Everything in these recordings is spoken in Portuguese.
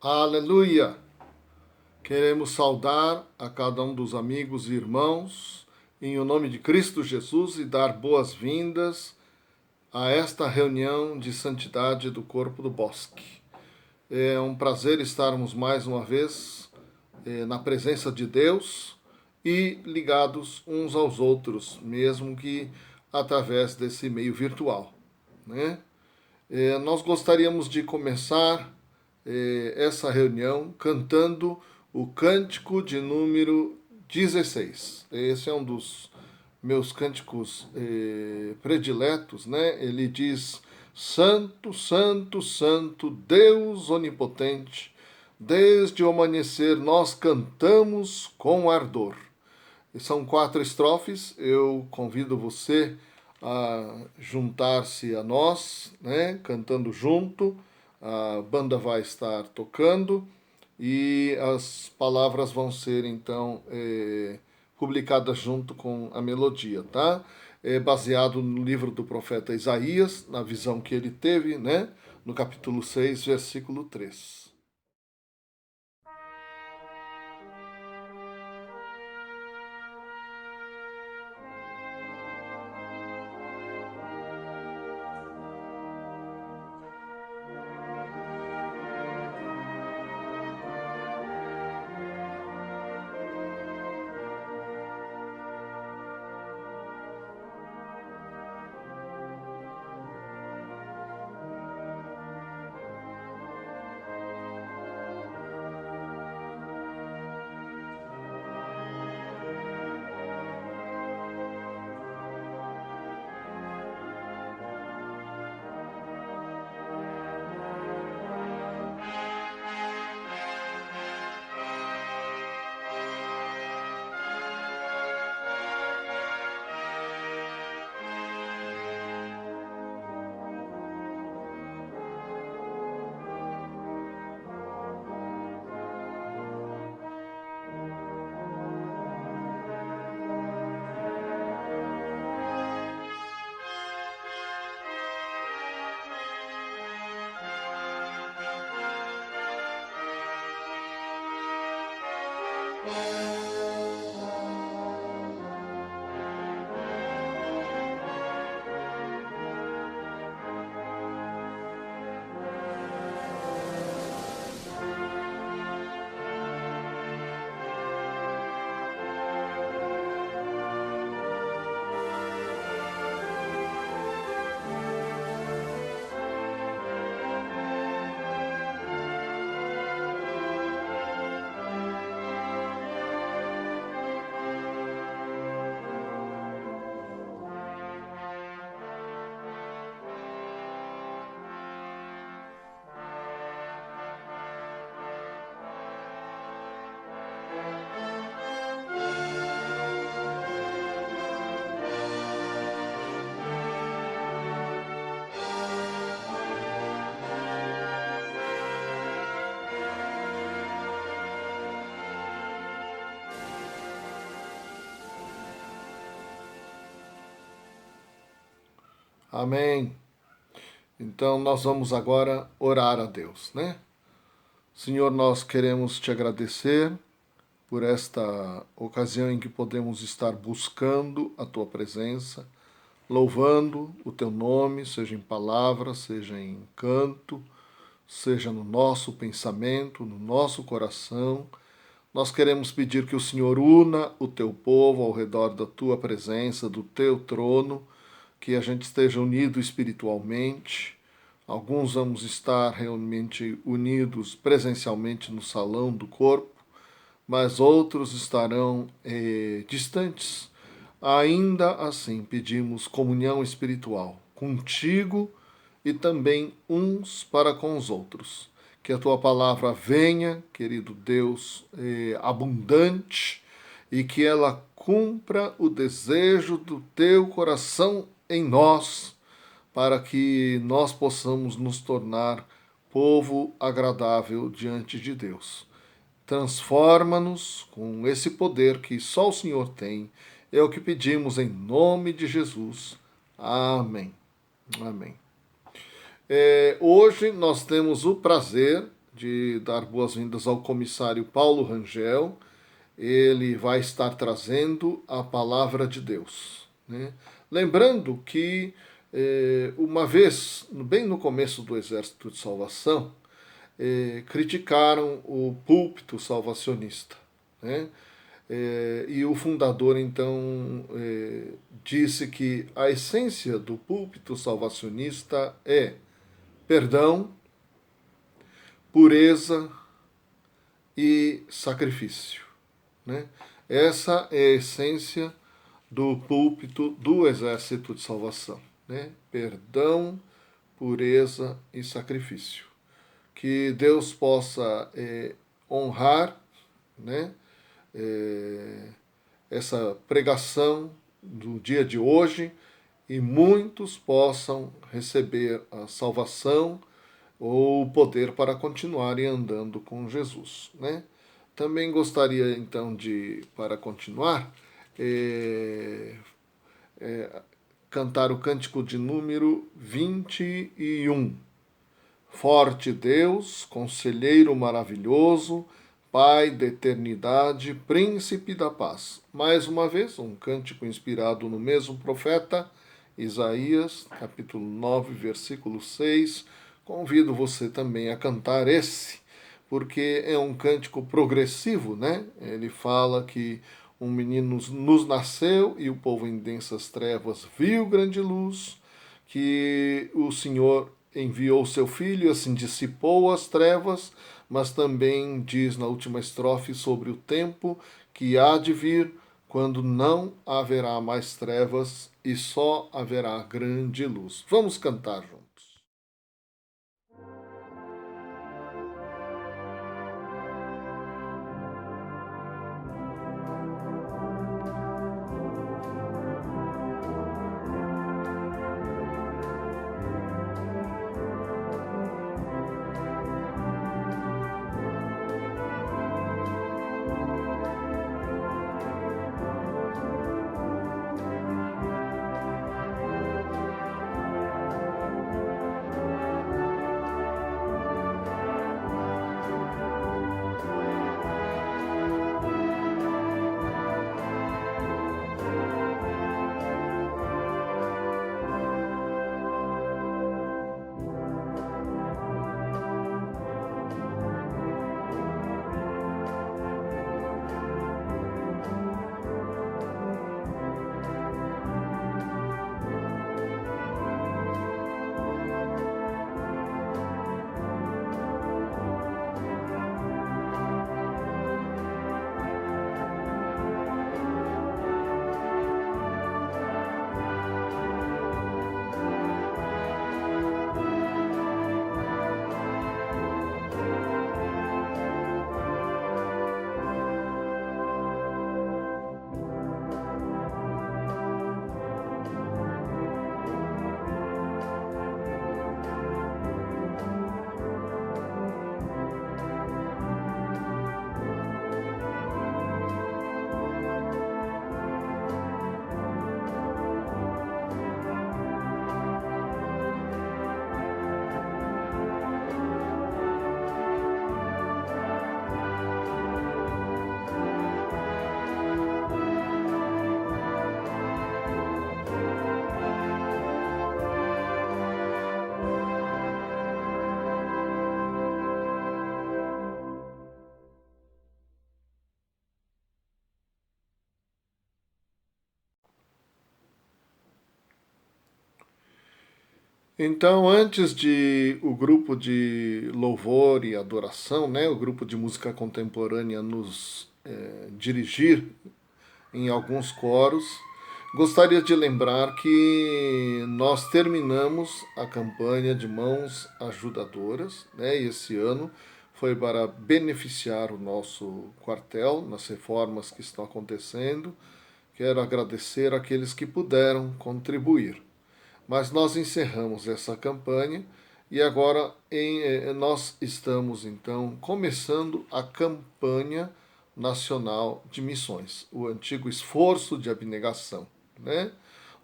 Aleluia! Queremos saudar a cada um dos amigos e irmãos em o nome de Cristo Jesus e dar boas-vindas a esta reunião de santidade do Corpo do Bosque. É um prazer estarmos mais uma vez na presença de Deus e ligados uns aos outros, mesmo que através desse meio virtual, né? Nós gostaríamos de começar essa reunião cantando o cântico de número 16. Esse é um dos meus cânticos prediletos, né? Ele diz: Santo, Santo, Santo, Deus onipotente, desde o amanhecer nós cantamos com ardor. E são 4 estrofes, eu convido você a juntar-se a nós, né, cantando junto. A banda vai estar tocando e as palavras vão ser então publicadas junto com a melodia, tá? É baseado no livro do profeta Isaías, na visão que ele teve, né, no capítulo 6, versículo 3. Amém. Então nós vamos agora orar a Deus, né? Senhor, nós queremos te agradecer por esta ocasião em que podemos estar buscando a tua presença, louvando o teu nome, seja em palavra, seja em canto, seja no nosso pensamento, no nosso coração. Nós queremos pedir que o Senhor una o teu povo ao redor da tua presença, do teu trono, que a gente esteja unido espiritualmente. Alguns vamos estar realmente unidos presencialmente no salão do corpo, mas outros estarão distantes. Ainda assim, pedimos comunhão espiritual contigo e também uns para com os outros. Que a tua palavra venha, querido Deus, abundante, e que ela cumpra o desejo do teu coração em nós, para que nós possamos nos tornar povo agradável diante de Deus. Transforma-nos com esse poder que só o Senhor tem. É o que pedimos em nome de Jesus. Amém. Amém. Hoje nós temos o prazer de dar boas-vindas ao comissário Paulo Rangel. Ele vai estar trazendo a palavra de Deus, né? Lembrando que uma vez, bem no começo do Exército de Salvação, criticaram o púlpito salvacionista, né? E o fundador então disse que a essência do púlpito salvacionista é perdão, pureza e sacrifício, né? Essa é a essência do púlpito do Exército de Salvação, né? Perdão, pureza e sacrifício. Que Deus possa honrar, né, essa pregação do dia de hoje e muitos possam receber a salvação ou o poder para continuarem andando com Jesus, né? Também gostaria então de, para continuar, cantar o cântico de número 21. Forte Deus, conselheiro maravilhoso, Pai da eternidade, príncipe da paz. Mais uma vez, um cântico inspirado no mesmo profeta, Isaías, capítulo 9, versículo 6. Convido você também a cantar esse, porque é um cântico progressivo, né? Ele fala que um menino nos nasceu e o povo em densas trevas viu grande luz, que o Senhor enviou seu filho e assim dissipou as trevas, mas também diz na última estrofe sobre o tempo que há de vir, quando não haverá mais trevas e só haverá grande luz. Vamos cantar juntos. Então, antes de o grupo de louvor e adoração, né, o grupo de música contemporânea nos dirigir em alguns coros, gostaria de lembrar que nós terminamos a campanha de Mãos Ajudadoras, né, e esse ano foi para beneficiar o nosso quartel nas reformas que estão acontecendo. Quero agradecer àqueles que puderam contribuir. Mas nós encerramos essa campanha e agora nós estamos então começando a campanha nacional de missões, o antigo esforço de abnegação, né?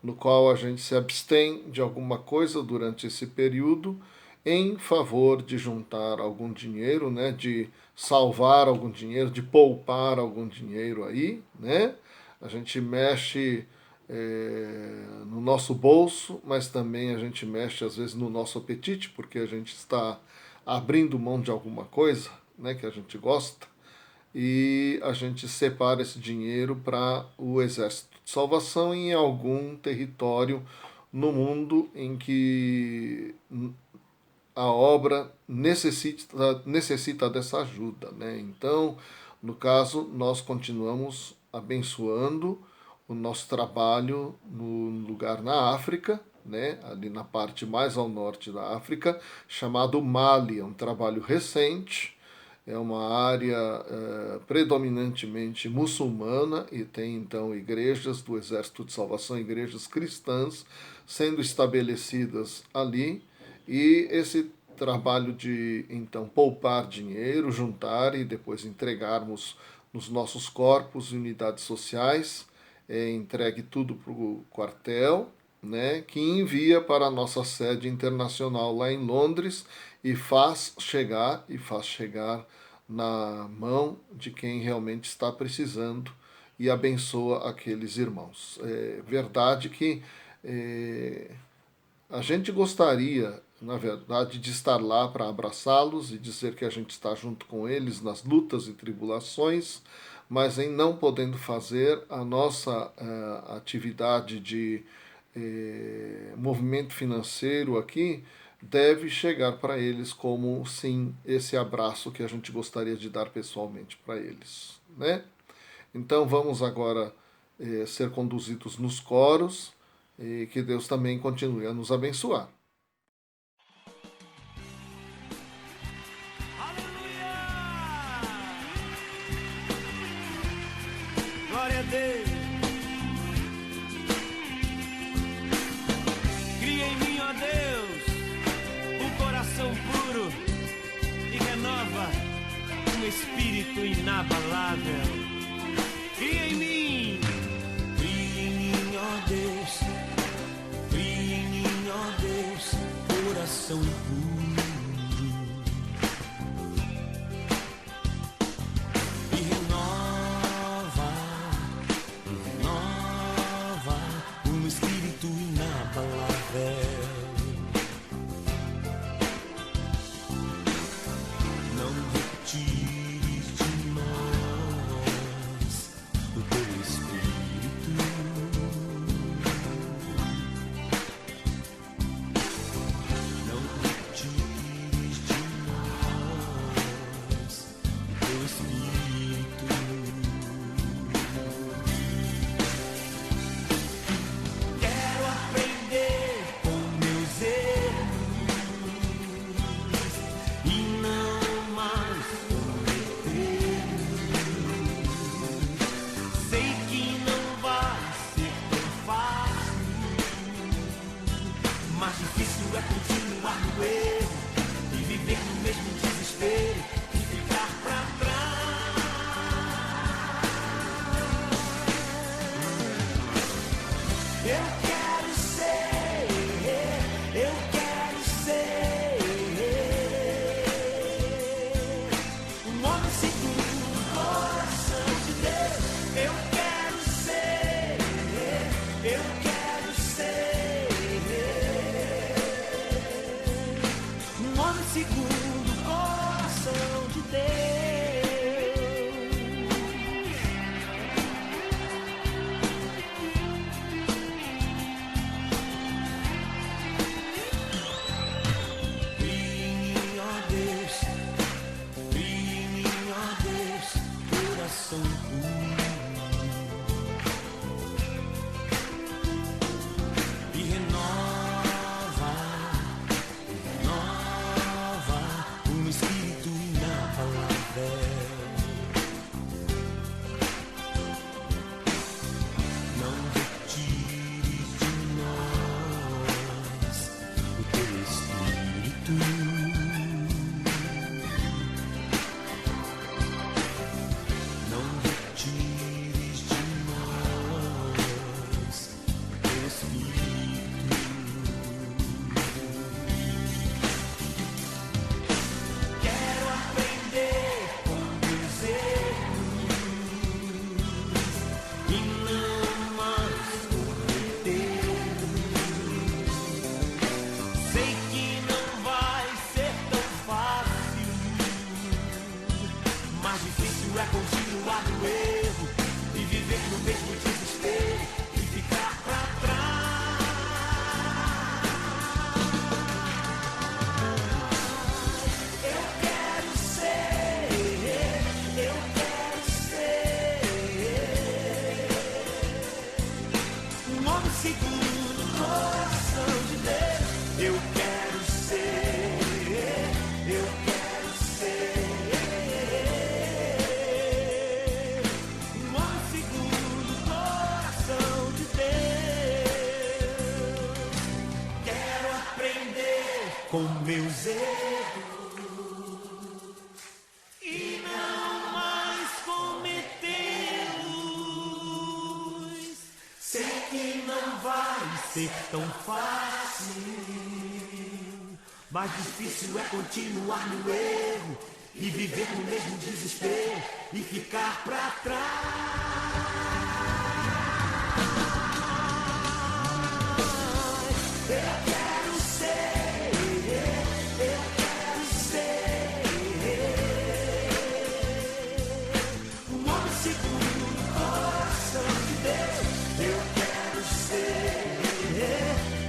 No qual a gente se abstém de alguma coisa durante esse período em favor de juntar algum dinheiro, né, de salvar algum dinheiro, de poupar algum dinheiro aí, né? A gente mexe no nosso bolso, mas também a gente mexe às vezes no nosso apetite, porque a gente está abrindo mão de alguma coisa, né, que a gente gosta, e a gente separa esse dinheiro para o Exército de Salvação em algum território no mundo em que a obra necessita dessa ajuda, né? Então, no caso, nós continuamos abençoando o nosso trabalho no lugar na África, né? Ali na parte mais ao norte da África, chamado Mali. É um trabalho recente, é uma área predominantemente muçulmana e tem então igrejas do Exército de Salvação, igrejas cristãs sendo estabelecidas ali, e esse trabalho de então poupar dinheiro, juntar e depois entregarmos nos nossos corpos e unidades sociais, entregue tudo para o quartel, né, que envia para a nossa sede internacional lá em Londres e faz chegar na mão de quem realmente está precisando e abençoa aqueles irmãos. É verdade que a gente gostaria, na verdade, de estar lá para abraçá-los e dizer que a gente está junto com eles nas lutas e tribulações, mas em não podendo fazer, a nossa atividade de movimento financeiro aqui deve chegar para eles como, sim, esse abraço que a gente gostaria de dar pessoalmente para eles, né? Então vamos agora ser conduzidos nos coros e que Deus também continue a nos abençoar. Aleluia! Glória a Deus! Cria em mim, ó Deus, um coração puro e renova um espírito inabalável. Cria em mim, ó Deus, cria em mim, ó Deus, coração puro. Sei que segundo o coração de Deus. Eu quero ser, eu quero ser um homem segundo o coração de Deus. Quero aprender com meus erros e não mais cometê-los. Sei que não vai ser tão fácil, mais difícil é continuar no erro e viver no mesmo desespero e ficar pra trás. Eu quero ser, eu quero ser um homem segundo o coração de Deus. Eu quero ser,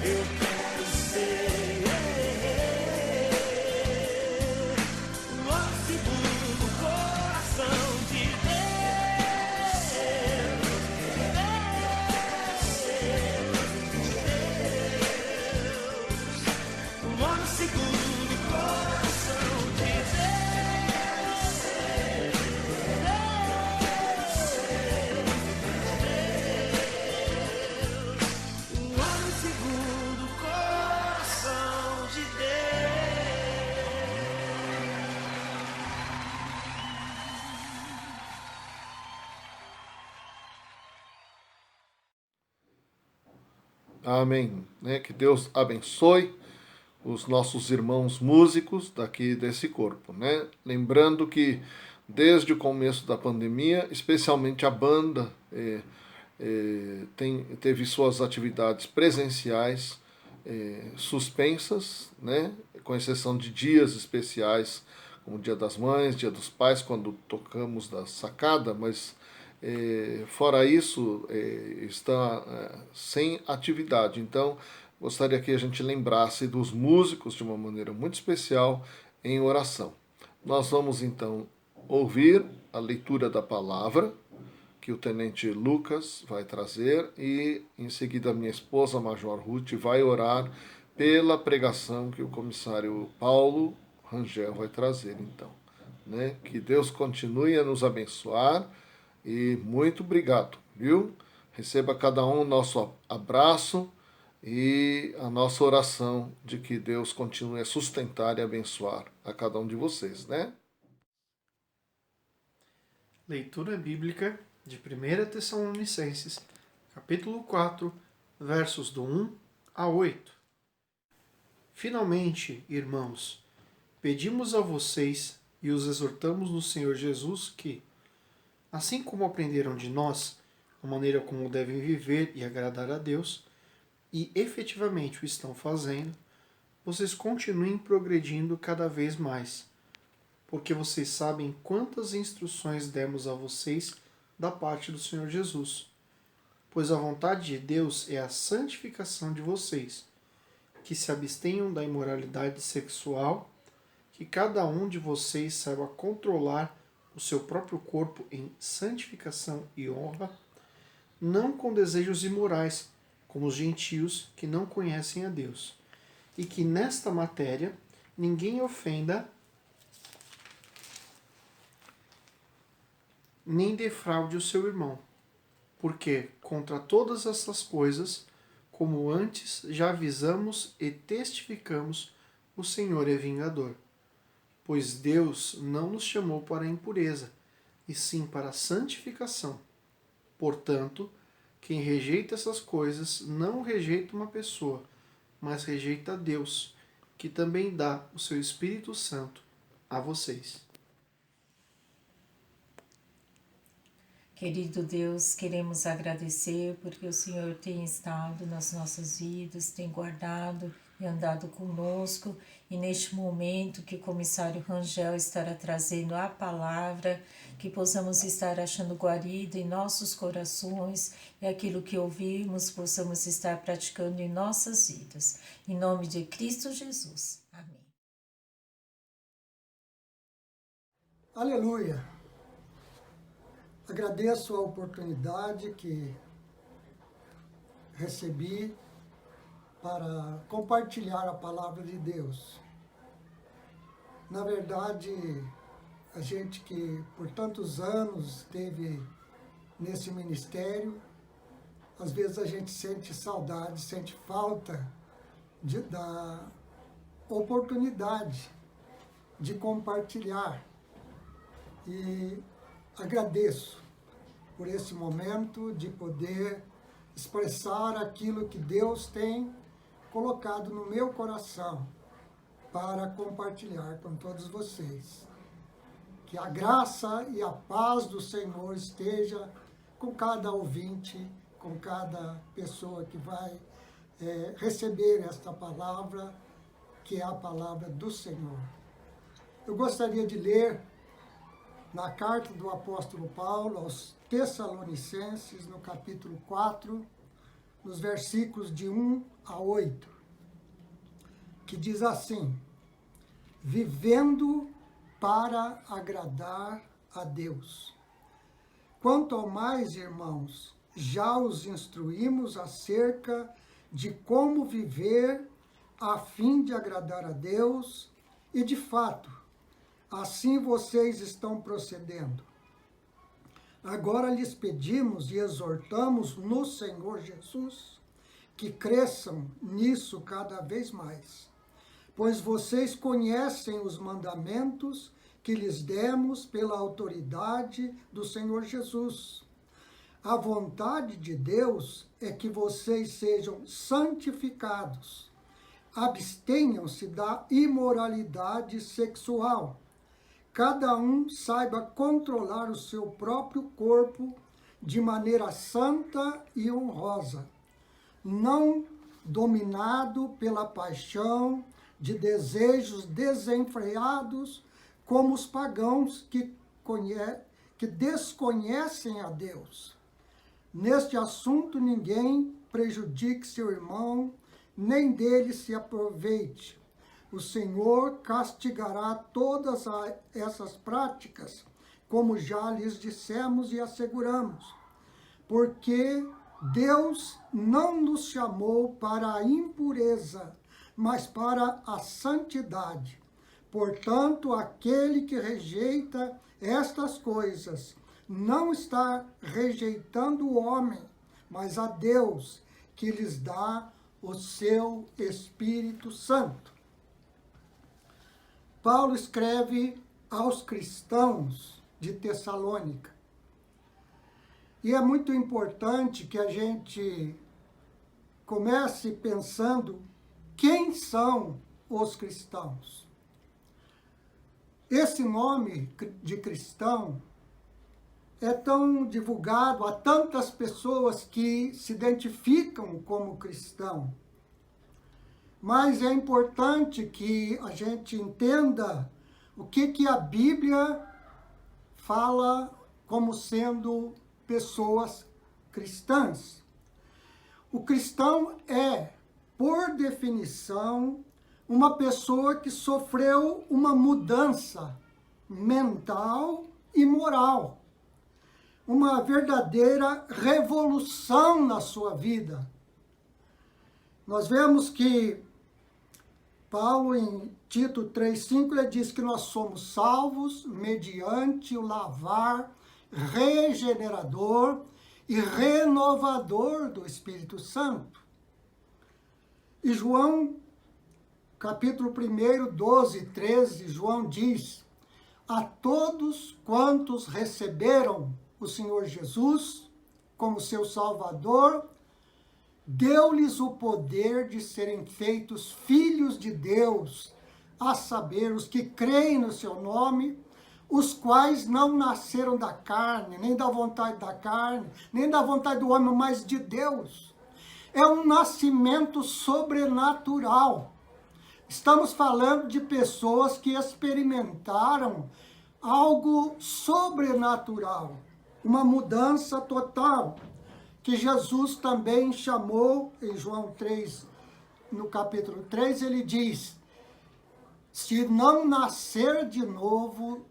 eu quero ser um homem segundo o coração de Deus. Um homem segundo o coração de Deus. Um homem segundo o coração de Amém. Que Deus abençoe os nossos irmãos músicos daqui desse corpo, Lembrando que desde o começo da pandemia, especialmente a banda teve suas atividades presenciais suspensas, com exceção de dias especiais, como Dia das Mães, Dia dos Pais, quando tocamos da sacada, mas fora isso está sem atividade. Então, gostaria que a gente lembrasse dos músicos de uma maneira muito especial em oração. Nós vamos então ouvir a leitura da palavra que o tenente Lucas vai trazer e em seguida minha esposa Major Ruth vai orar pela pregação que o comissário Paulo Rangel vai trazer então. Que Deus continue a nos abençoar e muito obrigado, viu? Receba cada um o nosso abraço e a nossa oração de que Deus continue a sustentar e abençoar a cada um de vocês, Leitura bíblica de 1 Tessalonicenses, capítulo 4, versos do 1 a 8. Finalmente, irmãos, pedimos a vocês e os exortamos no Senhor Jesus que, assim como aprenderam de nós a maneira como devem viver e agradar a Deus, e efetivamente o estão fazendo, vocês continuem progredindo cada vez mais, porque vocês sabem quantas instruções demos a vocês da parte do Senhor Jesus. Pois a vontade de Deus é a santificação de vocês, que se abstenham da imoralidade sexual, que cada um de vocês saiba controlar o seu próprio corpo em santificação e honra, não com desejos imorais, como os gentios que não conhecem a Deus, e que nesta matéria ninguém ofenda nem defraude o seu irmão, porque contra todas essas coisas, como antes já avisamos e testificamos, o Senhor é vingador. Pois Deus não nos chamou para a impureza, e sim para a santificação. Portanto, quem rejeita essas coisas não rejeita uma pessoa, mas rejeita a Deus, que também dá o seu Espírito Santo a vocês. Querido Deus, queremos agradecer porque o Senhor tem estado nas nossas vidas, tem guardado e andado conosco, e neste momento que o comissário Rangel estará trazendo a palavra, que possamos estar achando guarida em nossos corações e aquilo que ouvimos possamos estar praticando em nossas vidas. Em nome de Cristo Jesus. Amém. Aleluia! Agradeço a oportunidade que recebi para compartilhar a palavra de Deus. Na verdade, a gente que por tantos anos esteve nesse ministério, às vezes a gente sente saudade, sente falta da oportunidade de compartilhar. E agradeço por esse momento de poder expressar aquilo que Deus tem colocado no meu coração para compartilhar com todos vocês. Que a graça e a paz do Senhor esteja com cada ouvinte, com cada pessoa que vai receber esta palavra, que é a palavra do Senhor. Eu gostaria de ler na carta do apóstolo Paulo aos Tessalonicenses, no capítulo 4, nos versículos de 1 a 8, que diz assim: vivendo para agradar a Deus. Quanto ao mais, irmãos, já os instruímos acerca de como viver a fim de agradar a Deus, e de fato, assim vocês estão procedendo. Agora lhes pedimos e exortamos no Senhor Jesus que cresçam nisso cada vez mais, pois vocês conhecem os mandamentos que lhes demos pela autoridade do Senhor Jesus. A vontade de Deus é que vocês sejam santificados, abstenham-se da imoralidade sexual. Cada um saiba controlar o seu próprio corpo de maneira santa e honrosa, não dominado pela paixão de desejos desenfreados, como os pagãos que desconhecem a Deus. Neste assunto, ninguém prejudique seu irmão, nem dele se aproveite. O Senhor castigará todas essas práticas, como já lhes dissemos e asseguramos, porque Deus não nos chamou para a impureza, mas para a santidade. Portanto, aquele que rejeita estas coisas não está rejeitando o homem, mas a Deus, que lhes dá o seu Espírito Santo. Paulo escreve aos cristãos de Tessalônica. E é muito importante que a gente comece pensando quem são os cristãos. Esse nome de cristão é tão divulgado a tantas pessoas que se identificam como cristão. Mas é importante que a gente entenda o que a Bíblia fala como sendo pessoas cristãs. O cristão é, por definição, uma pessoa que sofreu uma mudança mental e moral, uma verdadeira revolução na sua vida. Nós vemos que Paulo, em Tito 3,5, ele diz que nós somos salvos mediante o lavar regenerador e renovador do Espírito Santo. E João, capítulo 1, 12 e 13, João diz: a todos quantos receberam o Senhor Jesus como seu Salvador, deu-lhes o poder de serem feitos filhos de Deus, a saber, os que creem no seu nome, os quais não nasceram da carne, nem da vontade da carne, nem da vontade do homem, mas de Deus. É um nascimento sobrenatural. Estamos falando de pessoas que experimentaram algo sobrenatural, uma mudança total, que Jesus também chamou em João 3, no capítulo 3, ele diz: se não nascer de novo,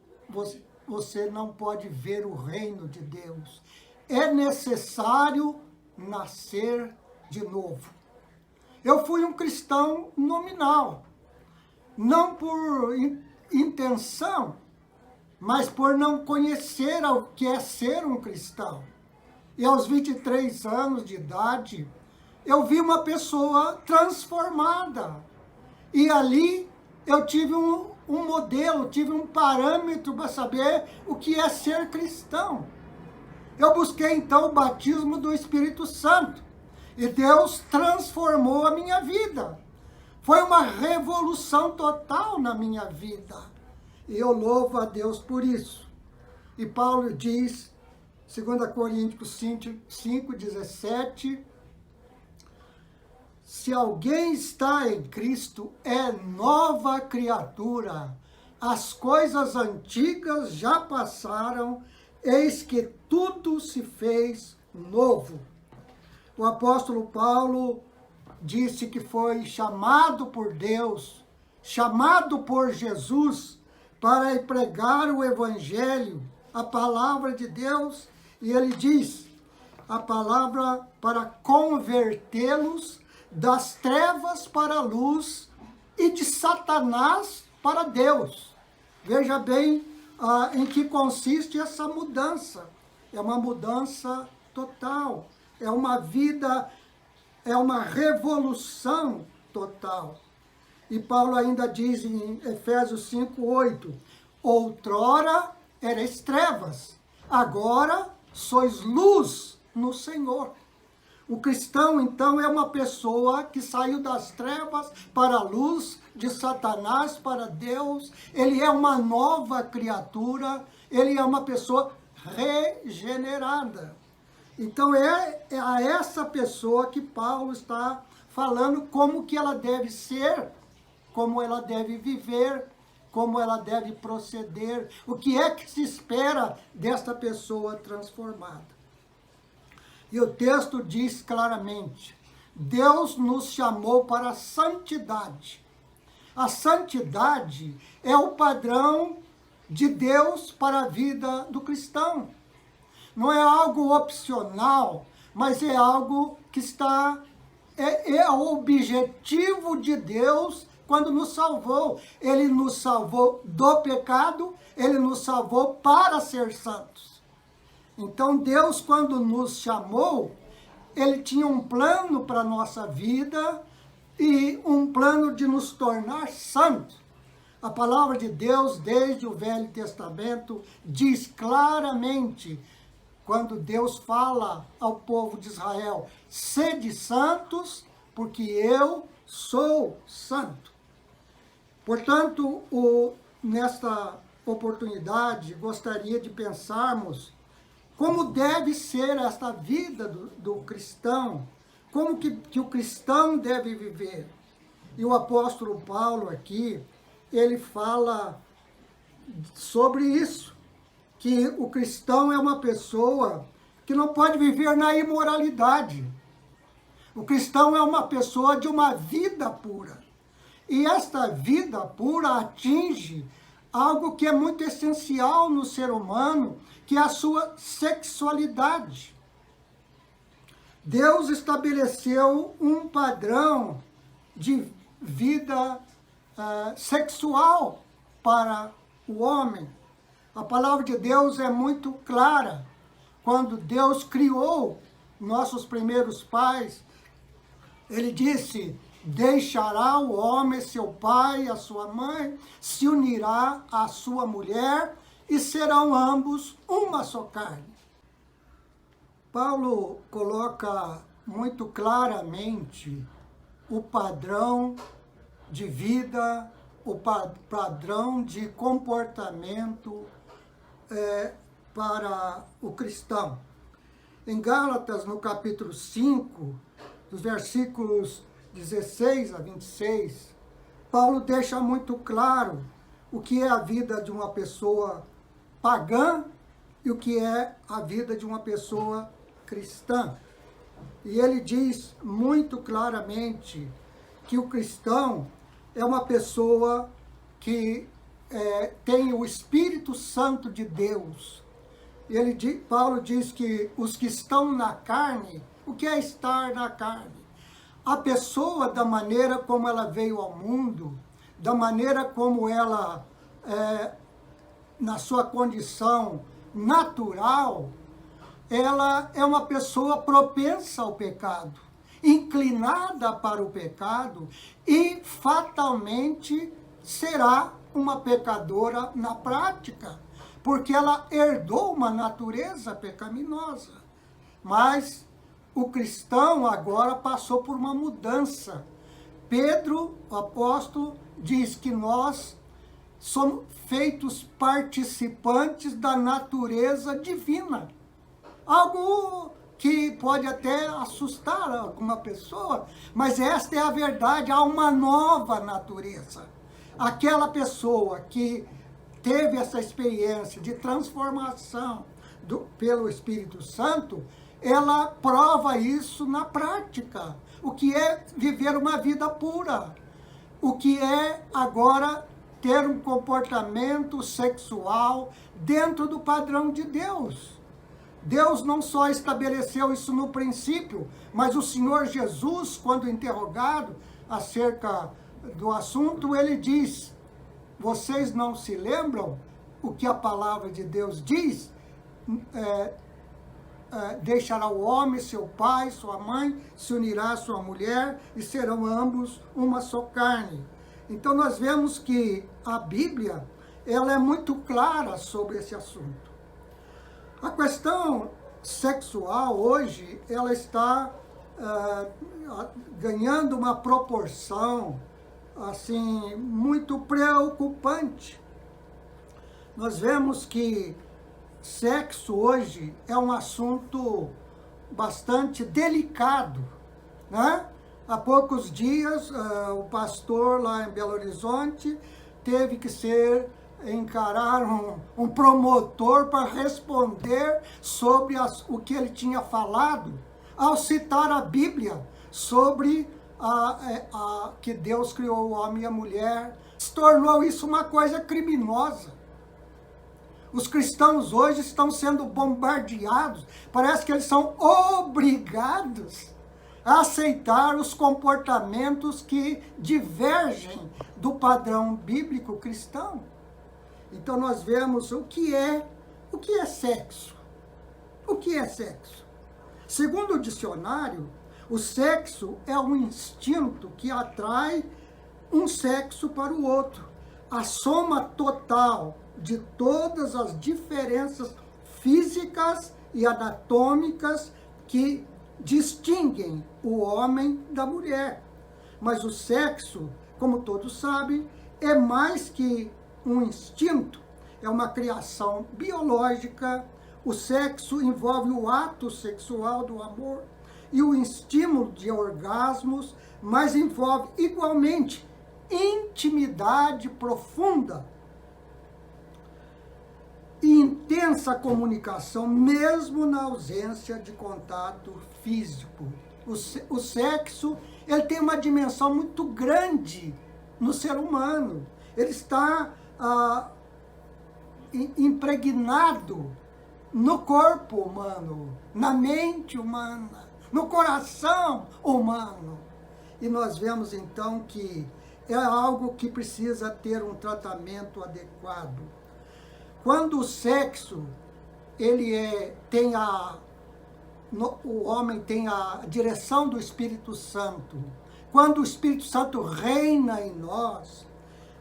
você não pode ver o reino de Deus. É necessário nascer de novo. Eu fui um cristão nominal, não por intenção, mas por não conhecer o que é ser um cristão. E aos 23 anos de idade, eu vi uma pessoa transformada. E ali eu tive um modelo, tive um parâmetro para saber o que é ser cristão. Eu busquei então o batismo do Espírito Santo. E Deus transformou a minha vida. Foi uma revolução total na minha vida. E eu louvo a Deus por isso. E Paulo diz, 2 Coríntios 5:17, se alguém está em Cristo, é nova criatura. As coisas antigas já passaram, eis que tudo se fez novo. O apóstolo Paulo disse que foi chamado por Deus, chamado por Jesus, para pregar o Evangelho, a palavra de Deus, e ele diz, a palavra para convertê-los das trevas para a luz e de Satanás para Deus. Veja bem em que consiste essa mudança. É uma mudança total, é uma vida, é uma revolução total. E Paulo ainda diz em Efésios 5:8, outrora erais trevas, agora sois luz no Senhor. O cristão, então, é uma pessoa que saiu das trevas para a luz, de Satanás para Deus. Ele é uma nova criatura, ele é uma pessoa regenerada. Então, é a essa pessoa que Paulo está falando como que ela deve ser, como ela deve viver, como ela deve proceder, o que é que se espera desta pessoa transformada. E o texto diz claramente, Deus nos chamou para a santidade. A santidade é o padrão de Deus para a vida do cristão. Não é algo opcional, mas é algo que é o objetivo de Deus quando nos salvou. Ele nos salvou do pecado, ele nos salvou para ser santos. Então Deus, quando nos chamou, ele tinha um plano para a nossa vida e um plano de nos tornar santos. A palavra de Deus, desde o Velho Testamento, diz claramente, quando Deus fala ao povo de Israel, sede santos, porque eu sou santo. Portanto, nesta oportunidade, gostaria de pensarmos como deve ser esta vida do cristão, como que o cristão deve viver. E o apóstolo Paulo aqui, ele fala sobre isso, que o cristão é uma pessoa que não pode viver na imoralidade. O cristão é uma pessoa de uma vida pura. E esta vida pura atinge algo que é muito essencial no ser humano, que é a sua sexualidade. Deus estabeleceu um padrão de vida sexual para o homem. A palavra de Deus é muito clara. Quando Deus criou nossos primeiros pais, ele disse, deixará o homem seu pai e a sua mãe, se unirá à sua mulher e serão ambos uma só carne. Paulo coloca muito claramente o padrão de vida, o padrão de comportamento para o cristão. Em Gálatas, no capítulo 5, dos versículos 16 a 26, Paulo deixa muito claro o que é a vida de uma pessoa pagã e o que é a vida de uma pessoa cristã. E ele diz muito claramente que o cristão é uma pessoa que tem o Espírito Santo de Deus. Paulo diz que os que estão na carne, o que é estar na carne? A pessoa, da maneira como ela veio ao mundo, da maneira como ela, na sua condição natural, ela é uma pessoa propensa ao pecado, inclinada para o pecado e fatalmente será uma pecadora na prática, porque ela herdou uma natureza pecaminosa. Mas o cristão agora passou por uma mudança. Pedro, o apóstolo, diz que nós somos feitos participantes da natureza divina. Algo que pode até assustar alguma pessoa, mas esta é a verdade, há uma nova natureza. Aquela pessoa que teve essa experiência de transformação pelo Espírito Santo, ela prova isso na prática. O que é viver uma vida pura. O que é agora ter um comportamento sexual dentro do padrão de Deus. Deus não só estabeleceu isso no princípio, mas o Senhor Jesus, quando interrogado acerca do assunto, ele diz: vocês não se lembram o que a palavra de Deus diz? Deixará o homem, seu pai, sua mãe, se unirá à sua mulher e serão ambos uma só carne. Então nós vemos que a Bíblia, ela é muito clara sobre esse assunto. A questão sexual hoje, ela está ganhando uma proporção assim muito preocupante. Nós vemos que sexo hoje é um assunto bastante delicado, né? Há poucos dias, o pastor lá em Belo Horizonte teve que encarar um promotor para responder sobre o que ele tinha falado, ao citar a Bíblia sobre que Deus criou o homem e a mulher. Se tornou isso uma coisa criminosa. Os cristãos hoje estão sendo bombardeados, parece que eles são obrigados a aceitar os comportamentos que divergem do padrão bíblico cristão. Então nós vemos o que é sexo. O que é sexo? Segundo o dicionário, o sexo é um instinto que atrai um sexo para o outro. A soma total de todas as diferenças físicas e anatômicas que distinguem o homem da mulher. Mas o sexo, como todos sabem, é mais que um instinto, é uma criação biológica. O sexo envolve o ato sexual do amor e o estímulo de orgasmos, mas envolve igualmente intimidade profunda e intensa comunicação, mesmo na ausência de contato físico. O sexo, ele tem uma dimensão muito grande no ser humano. Ele está impregnado no corpo humano, na mente humana, no coração humano. E nós vemos então que é algo que precisa ter um tratamento adequado. Quando o sexo, o homem tem a direção do Espírito Santo, quando o Espírito Santo reina em nós,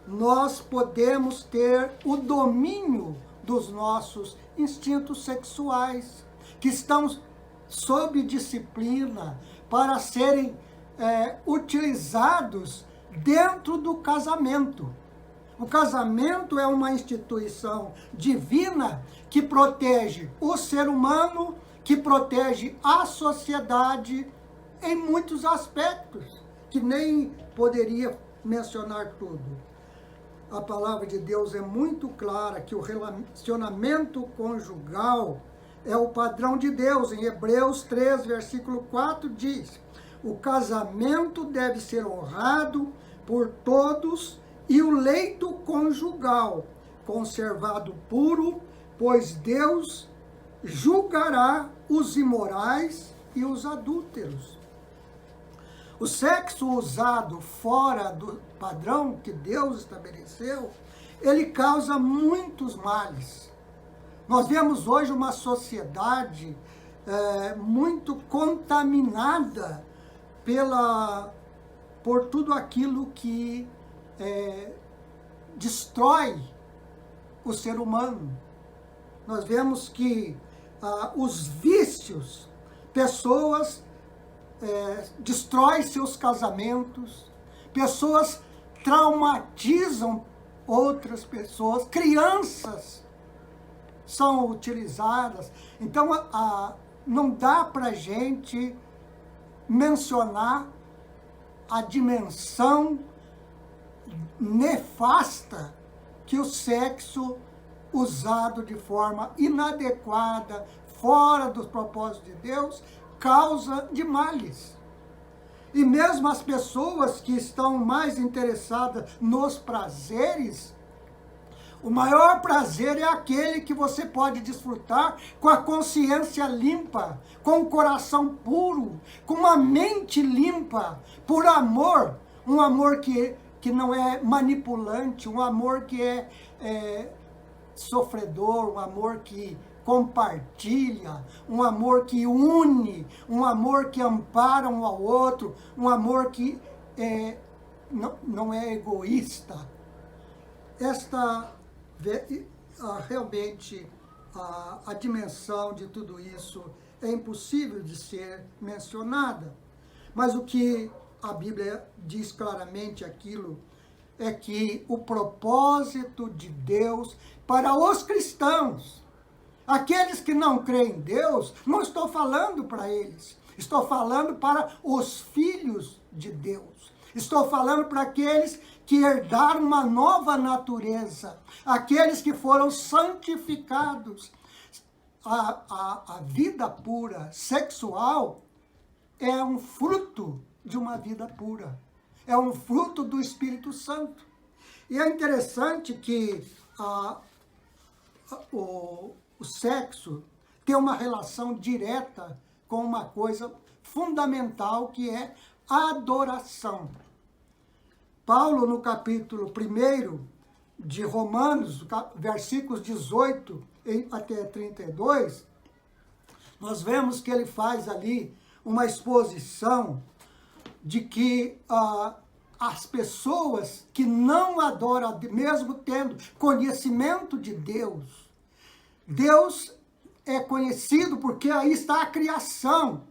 nós podemos ter o domínio dos nossos instintos sexuais, que estão sob disciplina para serem utilizados dentro do casamento. O casamento é uma instituição divina que protege o ser humano, que protege a sociedade em muitos aspectos, que nem poderia mencionar tudo. A palavra de Deus é muito clara que o relacionamento conjugal é o padrão de Deus. Em Hebreus 3, versículo 4 diz: o casamento deve ser honrado por todos e o leito conjugal conservado puro, pois Deus julgará os imorais e os adúlteros. O sexo usado fora do padrão que Deus estabeleceu, ele causa muitos males. Nós vemos hoje uma sociedade muito contaminada por tudo aquilo que destrói o ser humano. Nós vemos que os vícios, pessoas destroem seus casamentos, pessoas traumatizam outras pessoas, crianças são utilizadas. Então, não dá para a gente mencionar a dimensão nefasta que o sexo usado de forma inadequada, fora dos propósitos de Deus, causa de males. E mesmo as pessoas que estão mais interessadas nos prazeres, o maior prazer é aquele que você pode desfrutar com a consciência limpa, com o coração puro, com uma mente limpa, por amor, um amor que não é manipulante, um amor que é sofredor, um amor que compartilha, um amor que une, um amor que ampara um ao outro, um amor que não é egoísta. Realmente a dimensão de tudo isso é impossível de ser mencionada, mas o que a Bíblia diz claramente aquilo é que o propósito de Deus para os cristãos, aqueles que não creem em Deus, não estou falando para eles, estou falando para os filhos de Deus. Estou falando para aqueles que herdaram uma nova natureza, aqueles que foram santificados. A vida pura, sexual, é um fruto de uma vida pura. É um fruto do Espírito Santo. E é interessante que o sexo tem uma relação direta com uma coisa fundamental, que é a adoração. Paulo, no capítulo 1 de Romanos, versículos 18 até 32, nós vemos que ele faz ali uma exposição de que as pessoas que não adoram, mesmo tendo conhecimento de Deus, Deus é conhecido porque aí está a criação.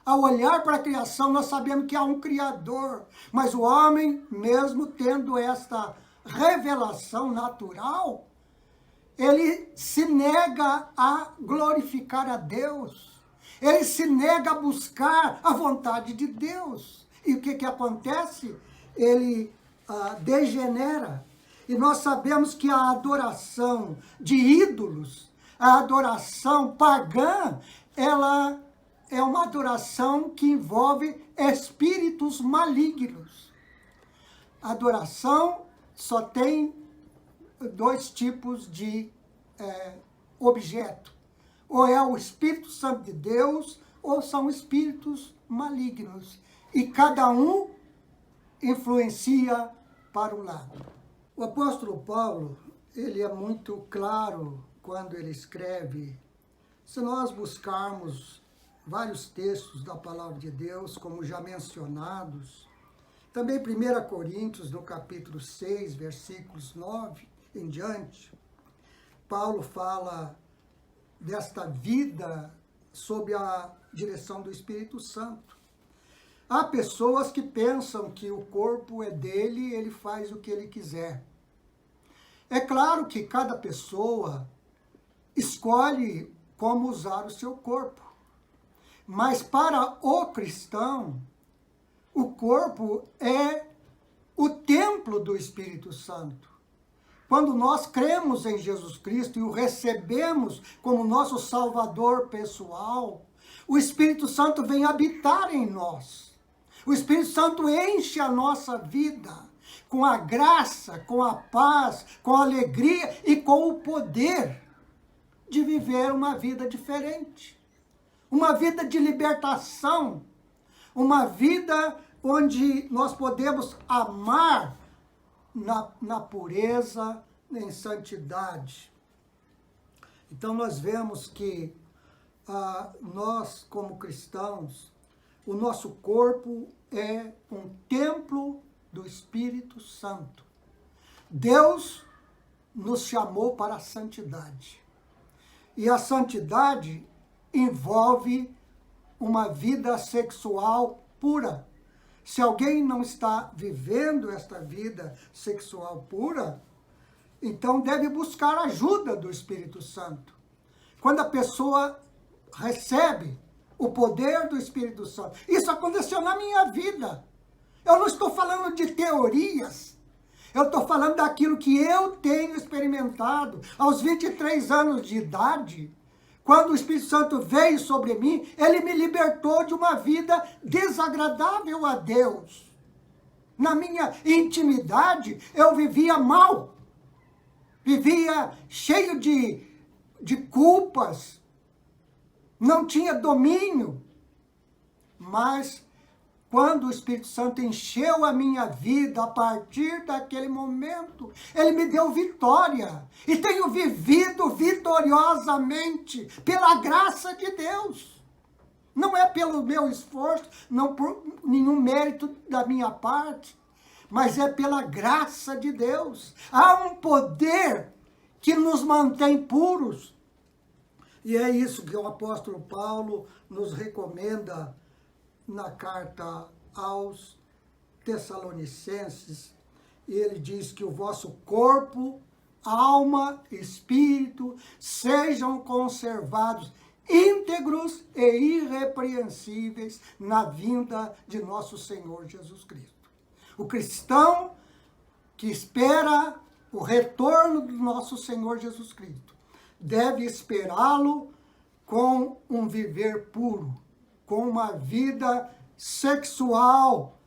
Ao olhar para a criação, nós sabemos que há um Criador, mas o homem, mesmo tendo esta revelação natural, ele se nega a glorificar a Deus, ele se nega a buscar a vontade de Deus. E o que acontece? Ele degenera. E nós sabemos que a adoração de ídolos, a adoração pagã, ela é uma adoração que envolve espíritos malignos. A adoração só tem dois tipos de objeto. Ou é o Espírito Santo de Deus, ou são espíritos malignos. E cada um influencia para um lado. O apóstolo Paulo, ele é muito claro quando ele escreve. Se nós buscarmos vários textos da palavra de Deus, como já mencionados, também 1 Coríntios, no capítulo 6, versículos 9 em diante, Paulo fala desta vida sob a direção do Espírito Santo. Há pessoas que pensam que o corpo é dele e ele faz o que ele quiser. É claro que cada pessoa escolhe como usar o seu corpo. Mas para o cristão, o corpo é o templo do Espírito Santo. Quando nós cremos em Jesus Cristo e o recebemos como nosso Salvador pessoal, o Espírito Santo vem habitar em nós. O Espírito Santo enche a nossa vida com a graça, com a paz, com a alegria e com o poder de viver uma vida diferente, uma vida de libertação, uma vida onde nós podemos amar na pureza, em santidade. Então nós vemos que nós, como cristãos, o nosso corpo é um templo do Espírito Santo. Deus nos chamou para a santidade. E a santidade envolve uma vida sexual pura. Se alguém não está vivendo esta vida sexual pura, então deve buscar a ajuda do Espírito Santo. Quando a pessoa recebe o poder do Espírito Santo, isso aconteceu na minha vida. Eu não estou falando de teorias, eu estou falando daquilo que eu tenho experimentado aos 23 anos de idade. Quando o Espírito Santo veio sobre mim, ele me libertou de uma vida desagradável a Deus. Na minha intimidade, eu vivia mal. Vivia cheio de culpas. Não tinha domínio. Mas quando o Espírito Santo encheu a minha vida, a partir daquele momento, ele me deu vitória. E tenho vivido vitoriosamente pela graça de Deus. Não é pelo meu esforço, não por nenhum mérito da minha parte, mas é pela graça de Deus. Há um poder que nos mantém puros. E é isso que o apóstolo Paulo nos recomenda na carta aos Tessalonicenses. Ele diz que o vosso corpo, alma, espírito sejam conservados íntegros e irrepreensíveis na vinda de nosso Senhor Jesus Cristo. O cristão que espera o retorno do nosso Senhor Jesus Cristo deve esperá-lo com um viver puro, com uma vida sexual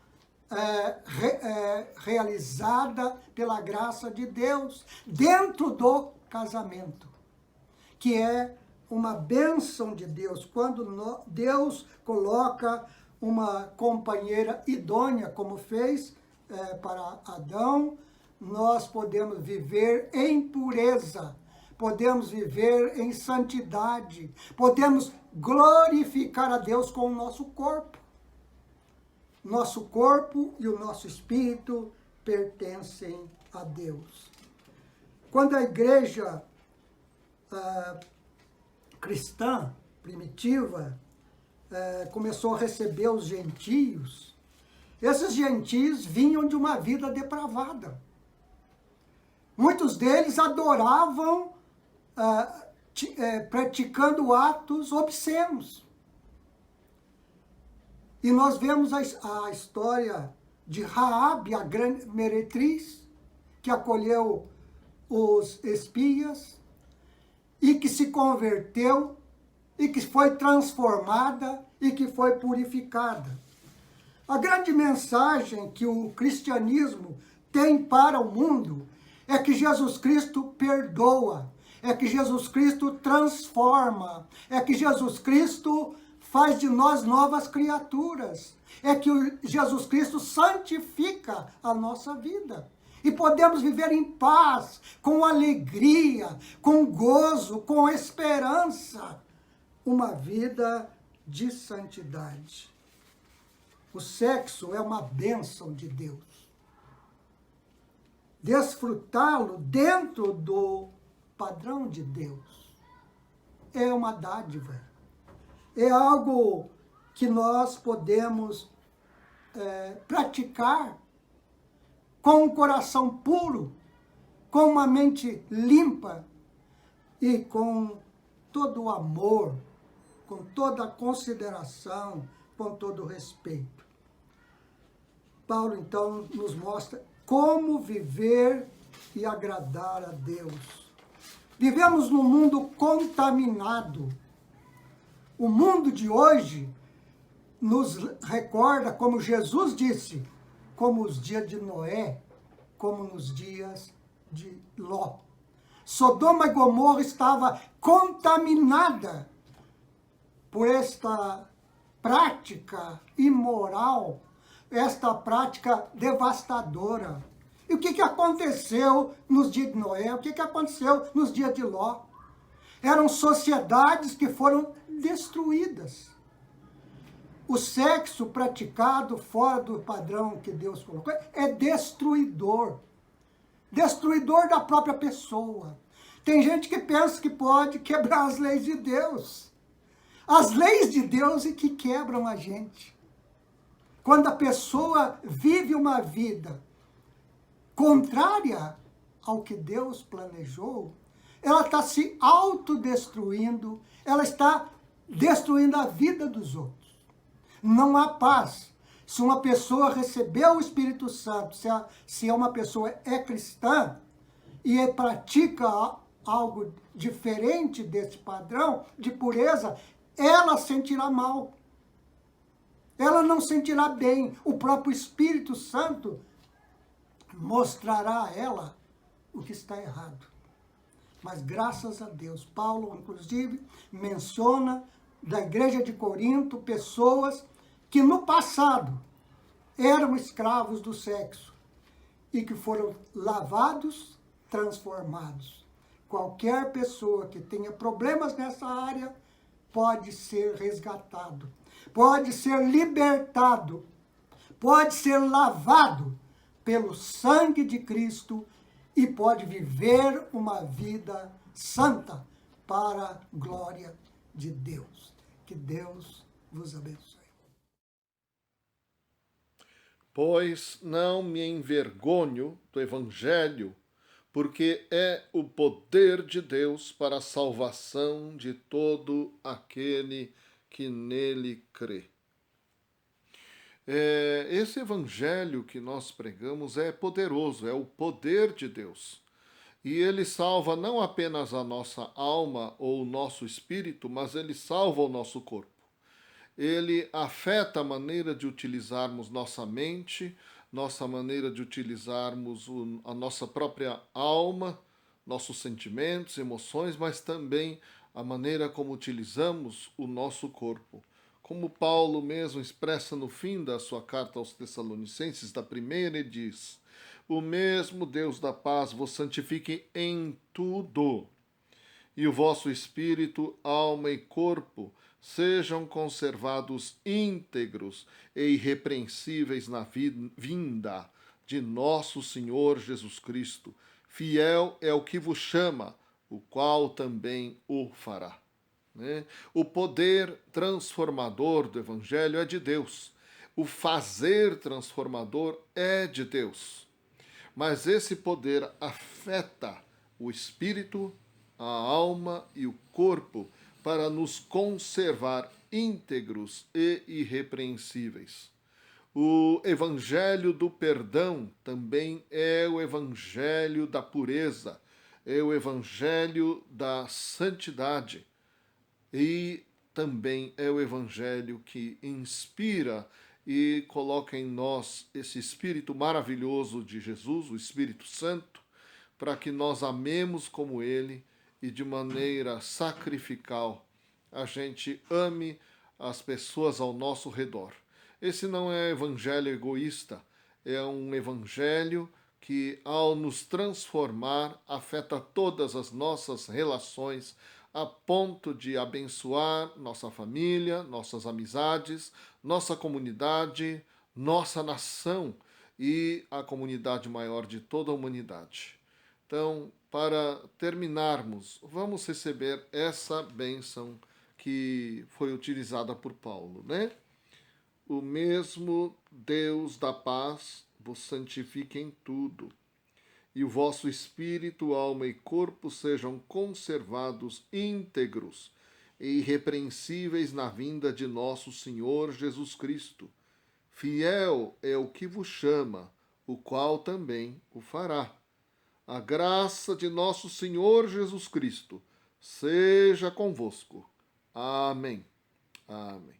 realizada pela graça de Deus dentro do casamento, que é uma bênção de Deus. Quando Deus coloca uma companheira idônea, como fez para Adão, nós podemos viver em pureza, podemos viver em santidade, podemos glorificar a Deus com o nosso corpo. Nosso corpo e o nosso espírito pertencem a Deus. Quando a igreja cristã primitiva começou a receber os gentios, esses gentios vinham de uma vida depravada. Muitos deles adoravam praticando atos obscenos. E nós vemos a história de Raabe, a grande meretriz, que acolheu os espias e que se converteu e que foi transformada e que foi purificada. A grande mensagem que o cristianismo tem para o mundo é que Jesus Cristo perdoa, é que Jesus Cristo transforma, é que Jesus Cristo faz de nós novas criaturas, é que Jesus Cristo santifica a nossa vida. E podemos viver em paz, com alegria, com gozo, com esperança, uma vida de santidade. O sexo é uma bênção de Deus. Desfrutá-lo dentro do padrão de Deus é uma dádiva. É algo que nós podemos praticar com um coração puro, com uma mente limpa e com todo o amor, com toda a consideração, com todo o respeito. Paulo, então, nos mostra como viver e agradar a Deus. Vivemos num mundo contaminado. O mundo de hoje nos recorda, como Jesus disse, como os dias de Noé, como nos dias de Ló. Sodoma e Gomorra estava contaminada por esta prática imoral, esta prática devastadora. E o que aconteceu nos dias de Noé? O que aconteceu nos dias de Ló? Eram sociedades que foram destruídas. O sexo praticado fora do padrão que Deus colocou é destruidor. Destruidor da própria pessoa. Tem gente que pensa que pode quebrar as leis de Deus. As leis de Deus é que quebram a gente. Quando a pessoa vive uma vida contrária ao que Deus planejou, ela está se autodestruindo, ela está destruindo a vida dos outros. Não há paz. Se uma pessoa recebeu o Espírito Santo, se uma pessoa é cristã e pratica algo diferente desse padrão de pureza, ela sentirá mal. Ela não sentirá bem. O próprio Espírito Santo mostrará a ela o que está errado. Mas graças a Deus, Paulo, inclusive, menciona da igreja de Corinto pessoas que no passado eram escravos do sexo e que foram lavados, transformados. Qualquer pessoa que tenha problemas nessa área pode ser resgatado, pode ser libertado, pode ser lavado pelo sangue de Cristo e pode viver uma vida santa para a glória de Deus. Que Deus vos abençoe. Pois não me envergonho do Evangelho, porque é o poder de Deus para a salvação de todo aquele que nele crê. Esse Evangelho que nós pregamos é poderoso, é o poder de Deus. E ele salva não apenas a nossa alma ou o nosso espírito, mas ele salva o nosso corpo. Ele afeta a maneira de utilizarmos nossa mente, nossa maneira de utilizarmos a nossa própria alma, nossos sentimentos, emoções, mas também a maneira como utilizamos o nosso corpo. Como Paulo mesmo expressa no fim da sua carta aos Tessalonicenses, da primeira, ele diz: o mesmo Deus da paz vos santifique em tudo, e o vosso espírito, alma e corpo sejam conservados íntegros e irrepreensíveis na vinda de nosso Senhor Jesus Cristo. Fiel é o que vos chama, o qual também o fará. O poder transformador do Evangelho é de Deus. O fazer transformador é de Deus. Mas esse poder afeta o espírito, a alma e o corpo para nos conservar íntegros e irrepreensíveis. O Evangelho do perdão também é o Evangelho da pureza, é o Evangelho da santidade. E também é o Evangelho que inspira e coloca em nós esse Espírito maravilhoso de Jesus, o Espírito Santo, para que nós amemos como Ele e de maneira sacrificial a gente ame as pessoas ao nosso redor. Esse não é evangelho egoísta, é um evangelho que, ao nos transformar, afeta todas as nossas relações, a ponto de abençoar nossa família, nossas amizades, nossa comunidade, nossa nação e a comunidade maior de toda a humanidade. Então, para terminarmos, vamos receber essa bênção que foi utilizada por Paulo, né? O mesmo Deus da paz vos santifique em tudo, e o vosso espírito, alma e corpo sejam conservados íntegros e irrepreensíveis na vinda de nosso Senhor Jesus Cristo. Fiel é o que vos chama, o qual também o fará. A graça de nosso Senhor Jesus Cristo seja convosco. Amém. Amém.